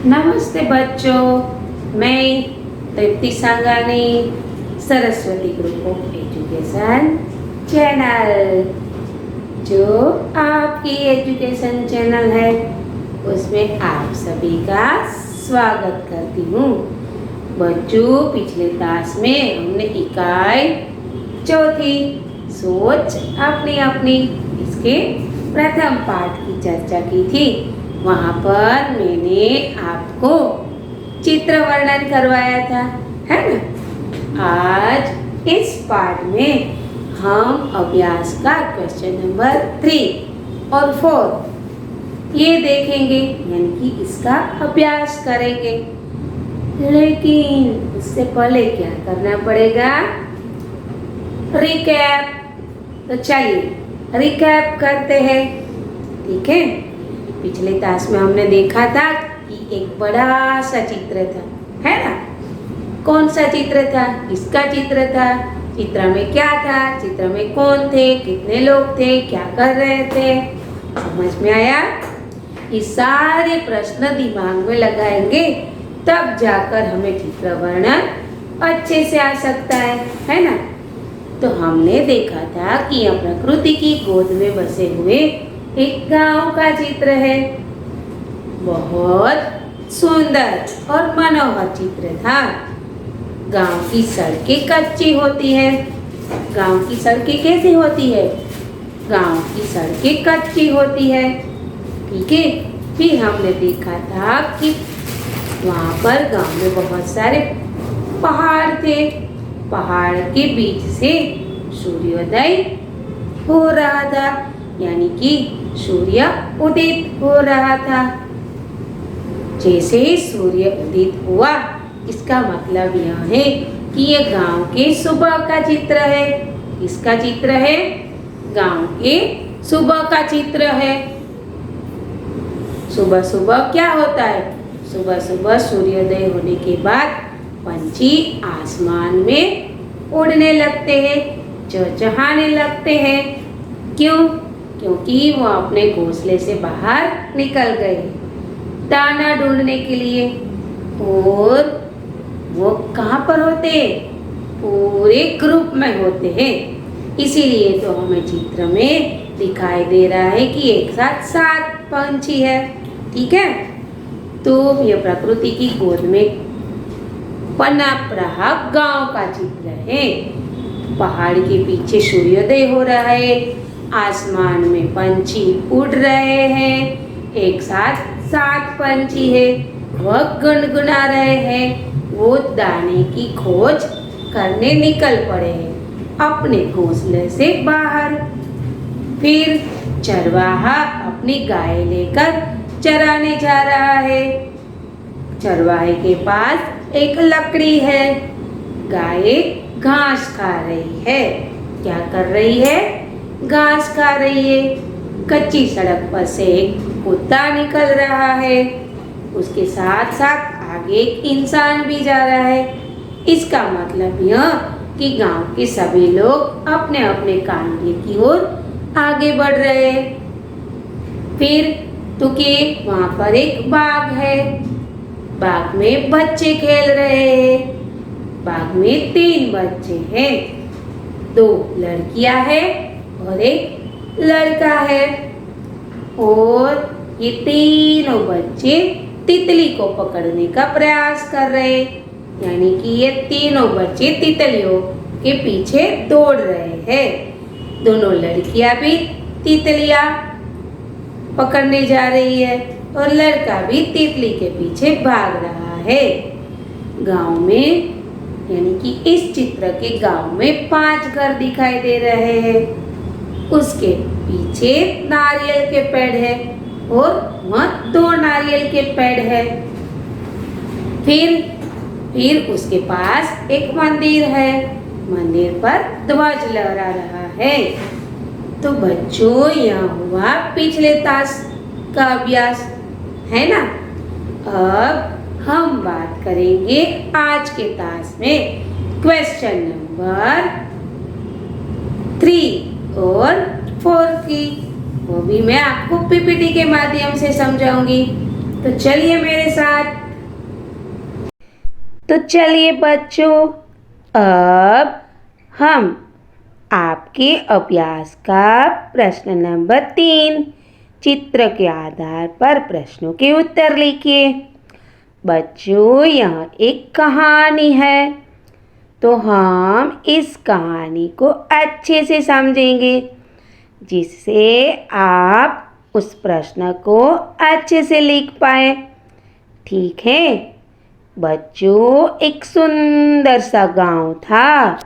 नमस्ते बच्चों, मैं Tripti Sangani, Saraswati group of education channel. जो आपकी एजुकेशन चैनल है उसमें आप सभी का स्वागत करती हूँ। बच्चों, पिछले क्लास में हमने इकाई चौथी सोच अपनी अपनी इसके प्रथम पाठ की चर्चा की थी। वहाँ पर मैंने आपको चित्र वर्णन करवाया था, है ना। आज इस पाठ में हम अभ्यास का क्वेश्चन नंबर 3 और 4 ये देखेंगे, यानी कि इसका अभ्यास करेंगे। लेकिन उससे पहले क्या करना पड़ेगा? रिकैप। तो चलिए रिकैप करते हैं, ठीक है। पिछले क्लास में हमने देखा था कि एक बड़ा सा चित्र था, है ना। कौन सा चित्र था? किसका चित्र था? चित्र में क्या था? चित्र में कौन थे? कितने लोग थे? क्या कर रहे थे? समझ में आया? ये सारे प्रश्न दिमाग में लगाएंगे तब जाकर हमें चित्र वर्णन अच्छे से आ सकता है ना। तो हमने देखा था कि यह प्रकृति की गोद में बसे हुए एक गांव का चित्र है। बहुत सुंदर और मनोहर चित्र था। गांव की सड़कें कच्ची होती है। गांव की सड़कें कैसी होती है? गांव की सड़कें कच्ची होती है, ठीक है। फिर हमने देखा था कि वहाँ पर गांव में बहुत सारे पहाड़ थे। पहाड़ के बीच से सूर्योदय हो रहा था, यानी कि सूर्य उदित हो रहा था। जैसे ही सूर्य उदित हुआ, इसका मतलब यह है कि यह गांव के सुबह का चित्र है। किसका चित्र है? गांव के सुबह का चित्र है। सुबह सुबह क्या होता है? सुबह सुबह सूर्योदय होने के बाद पंछी आसमान में उड़ने लगते हैं, चहचहाने लगते हैं। क्यों? क्योंकि वो अपने घोंसले से बाहर निकल गए दाना ढूंढने के लिए। और वो कहाँ पर होते हैं? पूरे ग्रुप में होते हैं। इसीलिए तो हमें चित्र में दिखाई दे रहा है कि एक साथ 7 पंछी है, ठीक है। तो यह प्रकृति की गोद में पनप रहा गांव का चित्र है। पहाड़ के पीछे सूर्योदय हो रहा है, आसमान में पंछी उड़ रहे हैं। एक साथ 7 पंछी है, वह गुनगुना रहे हैं। वो दाने की खोज करने निकल पड़े हैं अपने घोंसले से बाहर। फिर चरवाहा अपनी गाय लेकर चराने जा रहा है। चरवाहे के पास एक लकड़ी है। गाय घास खा रही है। क्या कर रही है? घास खा रही है। कच्ची सड़क पर से एक कुत्ता निकल रहा है। उसके साथ साथ आगे एक इंसान भी जा रहा है। इसका मतलब यह कि गांव के सभी लोग अपने अपने काम की ओर आगे बढ़ रहे हैं। फिर तो के वहाँ पर एक बाग है। बाग में बच्चे खेल रहे हैं। बाग में 3 बच्चे हैं, 2 लड़कियां हैं और एक लड़का है। और ये तीनों बच्चे तितली को पकड़ने का प्रयास कर रहे हैं, यानी कि ये तीनों बच्चे तितलियों के पीछे दौड़ रहे हैं। दोनों लड़कियां भी तितलियां पकड़ने जा रही है और लड़का भी तितली के पीछे भाग रहा है। गांव में, यानी कि इस चित्र के गांव में 5 घर दिखाई दे रहे हैं। उसके पीछे नारियल के पेड़ है और वहाँ 2 नारियल के पेड़ है। फिर उसके पास एक मंदिर है। मंदिर पर ध्वज लहरा रहा है। तो बच्चों, यह हुआ पिछले ताश का अभ्यास, है ना। अब हम बात करेंगे आज के ताश में क्वेश्चन नंबर 3 और 4 की। वो भी मैं आपको पीपीटी के माध्यम से समझाऊंगी। तो चलिए मेरे साथ। तो चलिए बच्चों, अब हम आपके अभ्यास का प्रश्न नंबर 3 चित्र के आधार पर प्रश्नों के उत्तर लिखिए। बच्चों, यह एक कहानी है, तो हम इस कहानी को अच्छे से समझेंगे, जिससे आप उस प्रश्न को अच्छे से लिख पाए। ठीक है बच्चों, एक सुंदर सा गांव था।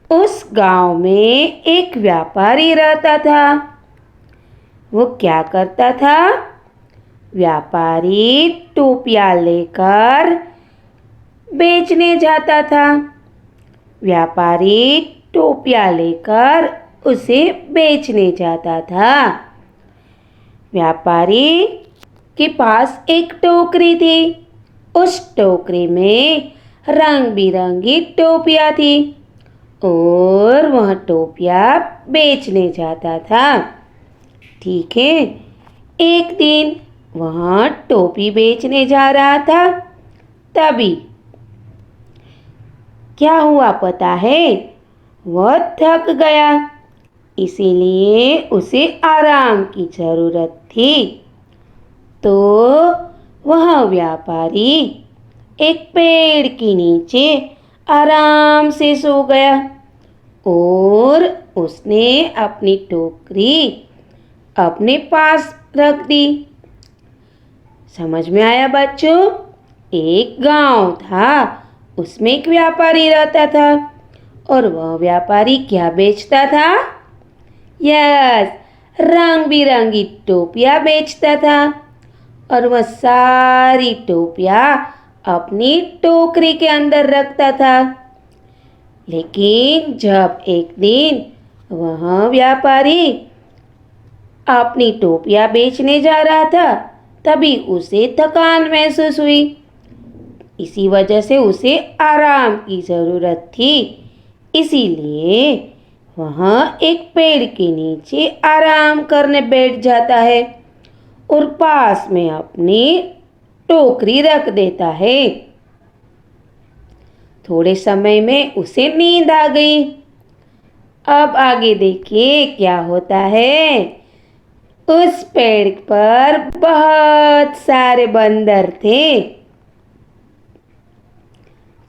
उस गांव में एक व्यापारी रहता था। वो क्या करता था? व्यापारी टोपियाँ लेकर बेचने जाता था। व्यापारी टोपियाँ लेकर उसे बेचने जाता था। व्यापारी के पास एक टोकरी थी। उस टोकरी में रंग बिरंगी टोपियाँ थी और वह टोपियाँ बेचने जाता था। ठीक है, एक दिन वह टोपी बेचने जा रहा था, तभी क्या हुआ पता है? वह थक गया, इसीलिए उसे आराम की ज़रूरत थी। तो वह व्यापारी एक पेड़ के नीचे आराम से सो गया और उसने अपनी टोकरी अपने पास रख दी। समझ में आया बच्चों? एक गांव था, उसमें एक व्यापारी रहता था और वह व्यापारी क्या बेचता था? यस, रंग बिरंगी टोपियाँ बेचता था और वह सारी टोपियाँ अपनी टोकरी के अंदर रखता था। लेकिन जब एक दिन वह व्यापारी अपनी टोपियाँ बेचने जा रहा था, तभी उसे थकान महसूस हुई। इसी वजह से उसे आराम की ज़रूरत थी, इसीलिए वह एक पेड़ के नीचे आराम करने बैठ जाता है और पास में अपनी टोकरी रख देता है। थोड़े समय में उसे नींद आ गई। अब आगे देखिए क्या होता है। उस पेड़ पर बहुत सारे बंदर थे।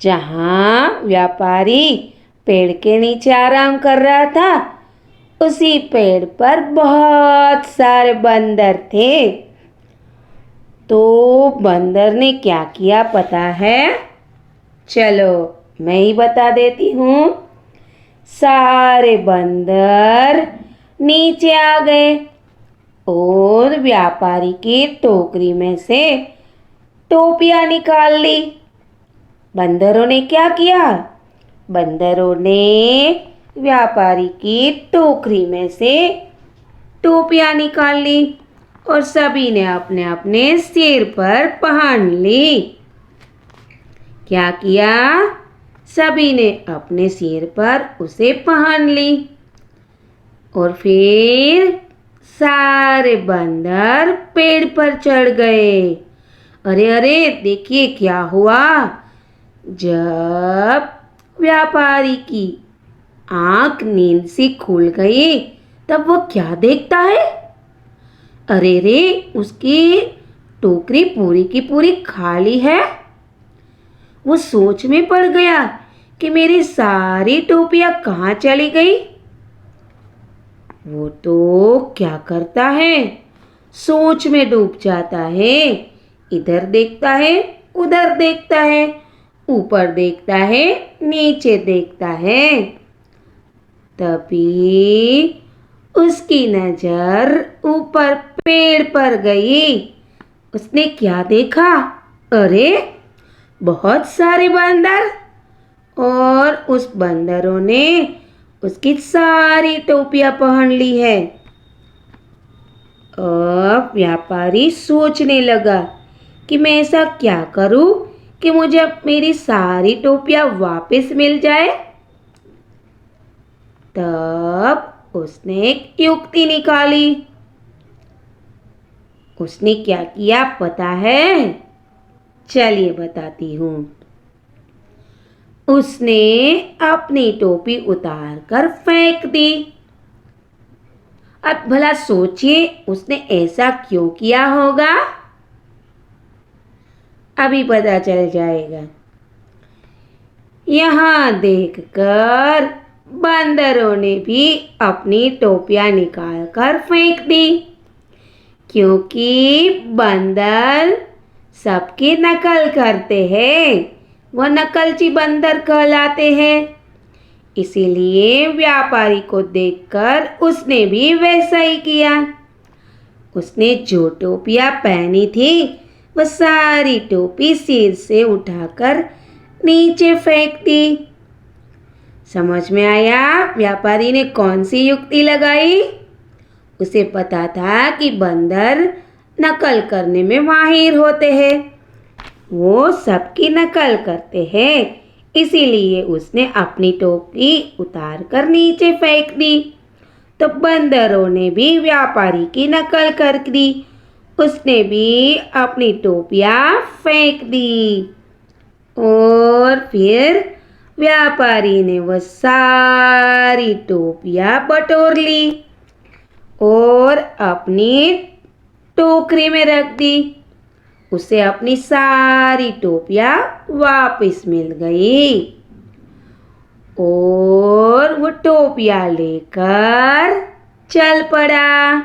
जहाँ व्यापारी पेड़ के नीचे आराम कर रहा था, उसी पेड़ पर बहुत सारे बंदर थे। तो बंदर ने क्या किया पता है? चलो मैं ही बता देती हूँ। सारे बंदर नीचे आ गए और व्यापारी की टोकरी में से टोपियाँ निकाल ली। बंदरों ने क्या किया? बंदरों ने व्यापारी की टोकरी में से टोपियाँ निकाल ली और सभी ने अपने अपने सिर पर पहन ली। क्या किया? सभी ने अपने सिर पर उसे पहन ली और फिर सारे बंदर पेड़ पर चढ़ गए। अरे अरे, देखिए क्या हुआ। जब व्यापारी की आंख नींद से खुल गई, तब वो क्या देखता है? अरे रे, उसकी टोकरी पूरी की पूरी खाली है। वो सोच में पड़ गया कि मेरी सारी टोपियाँ कहाँ चली गई। वो तो क्या करता है, सोच में डूब जाता है। इधर देखता है, उधर देखता है, ऊपर देखता है, नीचे देखता है। तभी उसकी नजर ऊपर पेड़ पर गई। उसने क्या देखा? अरे, बहुत सारे बंदर और उस बंदरों ने उसकी सारी टोपियाँ पहन ली है। अब व्यापारी सोचने लगा कि मैं ऐसा क्या करूं कि मुझे मेरी सारी टोपियाँ वापस मिल जाए। तब उसने एक युक्ति निकाली। उसने क्या किया पता है? चलिए बताती हूँ। उसने अपनी टोपी उतार कर फेंक दी। अब भला सोचिए उसने ऐसा क्यों किया होगा? अभी पता चल जाएगा। यहाँ देखकर बंदरों ने भी अपनी टोपियाँ निकालकर फेंक दी, क्योंकि बंदर सबकी नकल करते हैं, वह नकलची बंदर कहलाते हैं। इसीलिए व्यापारी को देखकर उसने भी वैसा ही किया। उसने जो टोपियाँ पहनी थी वह सारी टोपी सिर से उठाकर नीचे फेंक दी। समझ में आया व्यापारी ने कौन सी युक्ति लगाई? उसे पता था कि बंदर नकल करने में माहिर होते हैं, वो सबकी नकल करते हैं, इसीलिए उसने अपनी टोपी उतार कर नीचे फेंक दी। तो बंदरों ने भी व्यापारी की नकल कर दी, उसने भी अपनी टोपियाँ फेंक दी और फिर व्यापारी ने वह सारी टोपियाँ बटोर ली और अपनी टोकरी में रख दी। उसे अपनी सारी टोपियाँ वापस मिल गई और वो टोपियाँ लेकर चल पड़ा।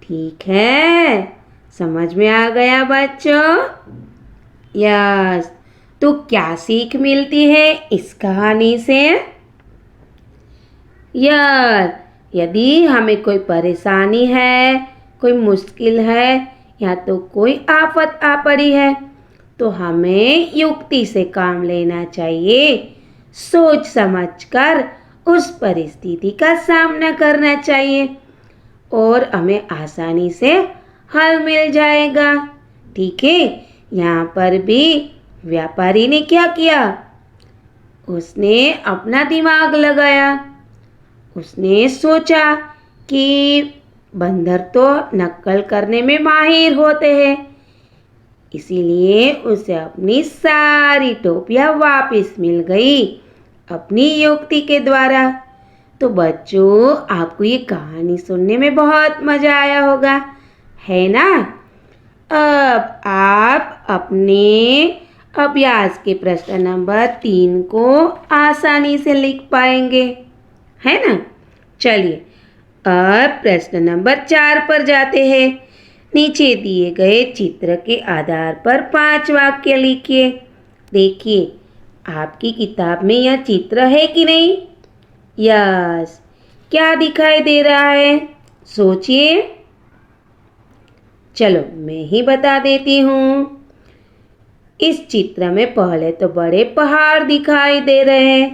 ठीक है, समझ में आ गया बच्चों? यस। तो क्या सीख मिलती है इस कहानी से? यदि हमें कोई परेशानी है, कोई मुश्किल है या तो कोई आफत आ पड़ी है तो हमें युक्ति से काम लेना चाहिए, सोच समझकर उस परिस्थिति का सामना करना चाहिए और हमें आसानी से हल मिल जाएगा। ठीक है, यहाँ पर भी व्यापारी ने क्या किया? उसने अपना दिमाग लगाया। उसने सोचा कि बंदर तो नकल करने में माहिर होते हैं, इसीलिए उसे अपनी सारी टोपियाँ वापस मिल गई अपनी युक्ति के द्वारा। तो बच्चों, आपको ये कहानी सुनने में बहुत मज़ा आया होगा, है ना? अब आप अपने अभ्यास के प्रश्न नंबर 3 को आसानी से लिख पाएंगे, है ना? चलिए अब प्रश्न नंबर 4 पर जाते हैं। नीचे दिए गए चित्र के आधार पर 5 वाक्य लिखिए। देखिए आपकी किताब में यह चित्र है कि नहीं? यस। क्या दिखाई दे रहा है? सोचिए। चलो मैं ही बता देती हूँ। इस चित्र में पहले तो बड़े पहाड़ दिखाई दे रहे हैं।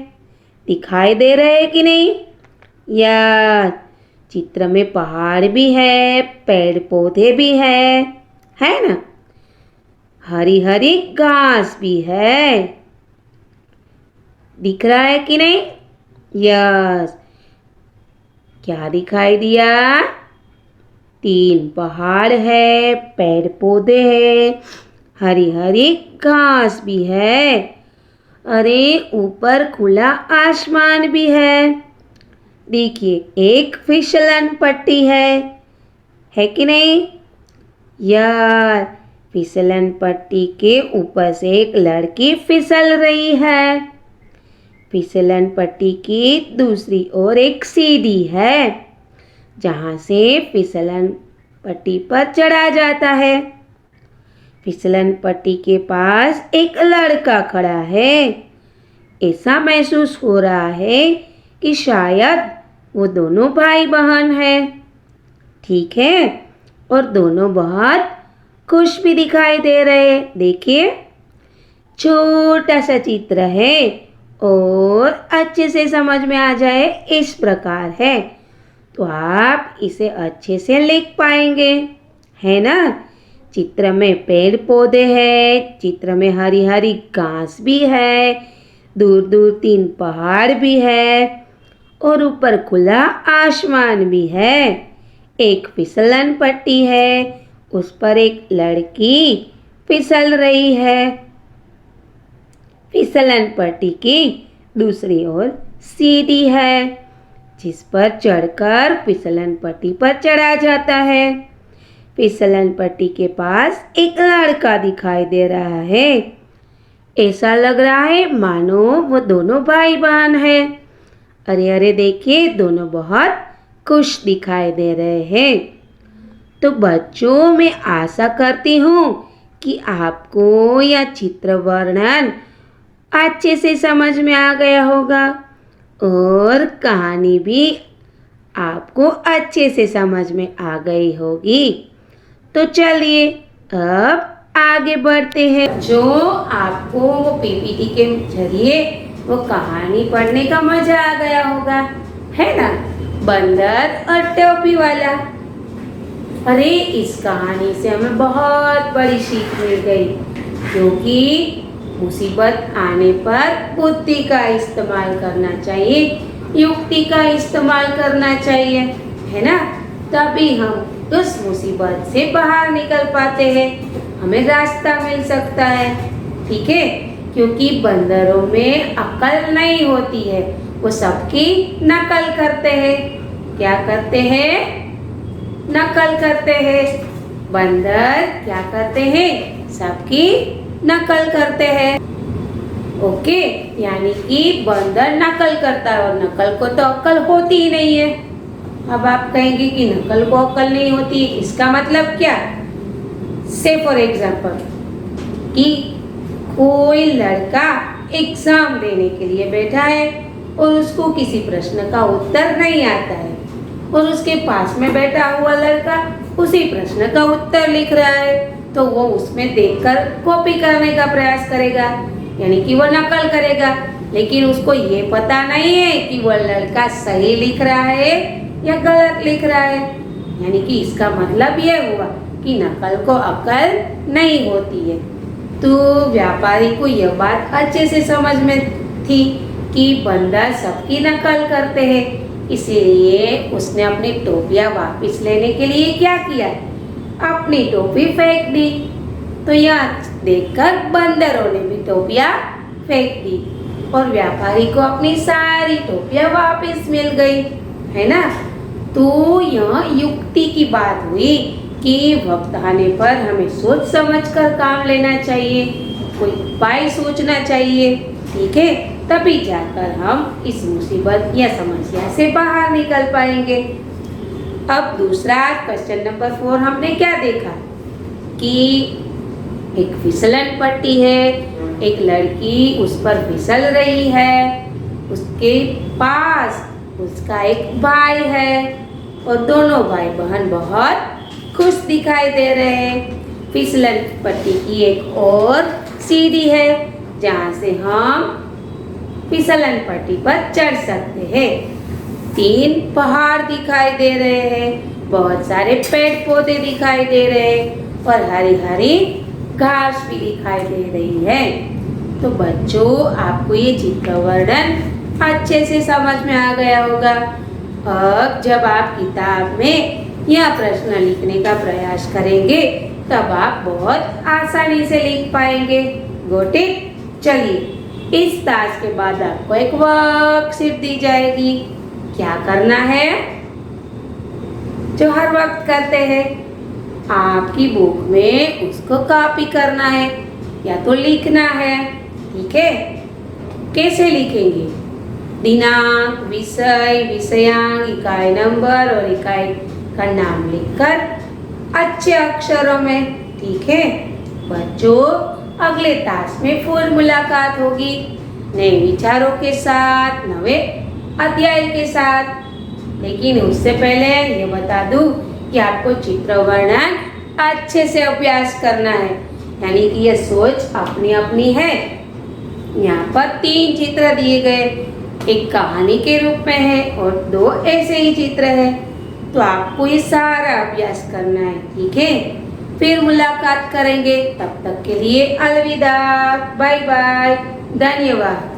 दिखाई दे रहे हैं कि नहीं? या चित्र में पहाड़ भी है, पेड़ पौधे भी है ना? हरी हरी घास भी है। दिख रहा है कि नहीं? यस। क्या दिखाई दिया? 3 पहाड़ है, पेड़ पौधे है, हरी हरी घास भी है। अरे ऊपर खुला आसमान भी है। देखिए एक फिसलन पट्टी है कि नहीं? यार फिसलन पट्टी के ऊपर से एक लड़की फिसल रही है। फिसलन पट्टी की दूसरी ओर एक सीढ़ी है जहाँ से फिसलन पट्टी पर चढ़ा जाता है। फिसलन पट्टी के पास एक लड़का खड़ा है। ऐसा महसूस हो रहा है कि शायद वो दोनों भाई बहन हैं। ठीक है, और दोनों बहुत खुश भी दिखाई दे रहे। देखिए छोटा सा चित्र है और अच्छे से समझ में आ जाए इस प्रकार है तो आप इसे अच्छे से लिख पाएंगे, है ना? चित्र में पेड़ पौधे हैं, चित्र में हरी हरी घास भी है, दूर दूर 3 पहाड़ भी है और ऊपर खुला आसमान भी है। एक फिसलन पट्टी है, उस पर एक लड़की फिसल रही है। फिसलन पट्टी की दूसरी ओर सीढ़ी है, जिस पर चढ़कर फिसलन पट्टी पर चढ़ा जाता है। फिसलन पट्टी के पास एक लड़का दिखाई दे रहा है। ऐसा लग रहा है मानो वो दोनों भाई बहन हैं। अरे अरे देखिए, दोनों बहुत खुश दिखाई दे रहे हैं। तो बच्चों, मैं आशा करती हूँ कि आपको यह चित्र वर्णन अच्छे से समझ में आ गया होगा और कहानी भी आपको अच्छे से समझ में आ गई होगी। तो चलिए अब आगे बढ़ते हैं। जो आपको वो पीपीटी के जरिए वो कहानी पढ़ने का मजा आ गया होगा, है ना? बंदर और टोपी वाला। अरे इस कहानी से हमें बहुत बड़ी सीख मिल गई, क्योंकि मुसीबत आने पर बुद्धि का इस्तेमाल करना चाहिए, युक्ति का इस्तेमाल करना चाहिए, है ना? तभी हम उस मुसीबत से बाहर निकल पाते हैं, हमें रास्ता मिल सकता है। ठीक है? क्योंकि बंदरों में अक्ल नहीं होती है, वो सबकी नकल करते हैं। क्या करते हैं? नकल करते हैं। बंदर क्या करते हैं? सबकी नकल करते हैं। ओके, यानी कि बंदर नकल करता है और नकल को तो अक्ल होती ही नहीं है। अब आप कहेंगे कि नकल को अक्ल नहीं होती, इसका मतलब क्या? से फॉर एग्जाम्पल कि कोई लड़का एग्जाम देने के लिए बैठा है और उसको किसी प्रश्न का उत्तर नहीं आता है और उसके पास में बैठा हुआ लड़का उसी प्रश्न का उत्तर लिख रहा है, तो वो उसमें देखकर कॉपी करने का प्रयास करेगा, यानी कि वो नकल करेगा। लेकिन उसको ये पता नहीं है कि वो लड़का सही लिख रहा है या गलत लिख रहा है। यानी कि इसका मतलब ये हुआ कि नकल को अक्ल नहीं होती है। तो व्यापारी को यह बात अच्छे से समझ में थी कि बंदर सबकी नकल करते हैं, इसीलिए उसने अपनी टोपियाँ वापस लेने के लिए क्या किया? अपनी टोपी फेंक दी। तो यह देखकर बंदरों ने भी टोपियाँ फेंक दी और व्यापारी को अपनी सारी टोपियाँ वापस मिल गई, है ना? तो यह युक्ति की बात हुई कि वक्त आने पर हमें सोच समझकर काम लेना चाहिए, कोई उपाय सोचना चाहिए। ठीक है? तभी जाकर हम इस मुसीबत या समस्या से बाहर निकल पाएंगे। अब दूसरा क्वेश्चन नंबर 4 हमने क्या देखा कि एक फिसलन पट्टी है, एक लड़की उस पर फिसल रही है, उसके पास उसका एक भाई है और दोनों भाई बहन बहुत खुश दिखाई दे रहे हैं। फिसलन पट्टी की एक और सीढ़ी है जहाँ से हम फिसलन पट्टी पर चढ़ सकते हैं। 3 पहाड़ दिखाई दे रहे हैं, बहुत सारे पेड़ पौधे दिखाई दे रहे हैं और हरी हरी घास भी दिखाई दे रही है। तो बच्चों, आपको ये चित्र वर्णन अच्छे से समझ में आ गया होगा। अब जब आप किताब में यह प्रश्न लिखने का प्रयास करेंगे तब आप बहुत आसानी से लिख पाएंगे। Got it? चलिए, इस टास्क के बाद आपको एक वर्कशीट दी जाएगी। क्या करना है? जो हर वक्त करते हैं, आपकी बुक में उसको कॉपी करना है या तो लिखना है। ठीक है? कैसे लिखेंगे? दिनांक, विषय, विषयांक, इकाई नंबर और इकाई का नाम लिखकर अच्छे अक्षरों में। ठीक है बच्चों, अगले टास्क में फिर मुलाकात होगी नए विचारों के साथ, नए अध्याय के साथ। लेकिन उससे पहले ये बता दूं कि आपको चित्र वर्णन अच्छे से अभ्यास करना है, यानी कि ये सोच अपनी अपनी है। यहाँ पर 3 चित्र दिए गए, एक कहानी के रूप में है और 2 ऐसे ही चित्र है। तो आपको ये सारा अभ्यास करना है। ठीक है? फिर मुलाकात करेंगे, तब तक के लिए अलविदा, बाय बाय, धन्यवाद।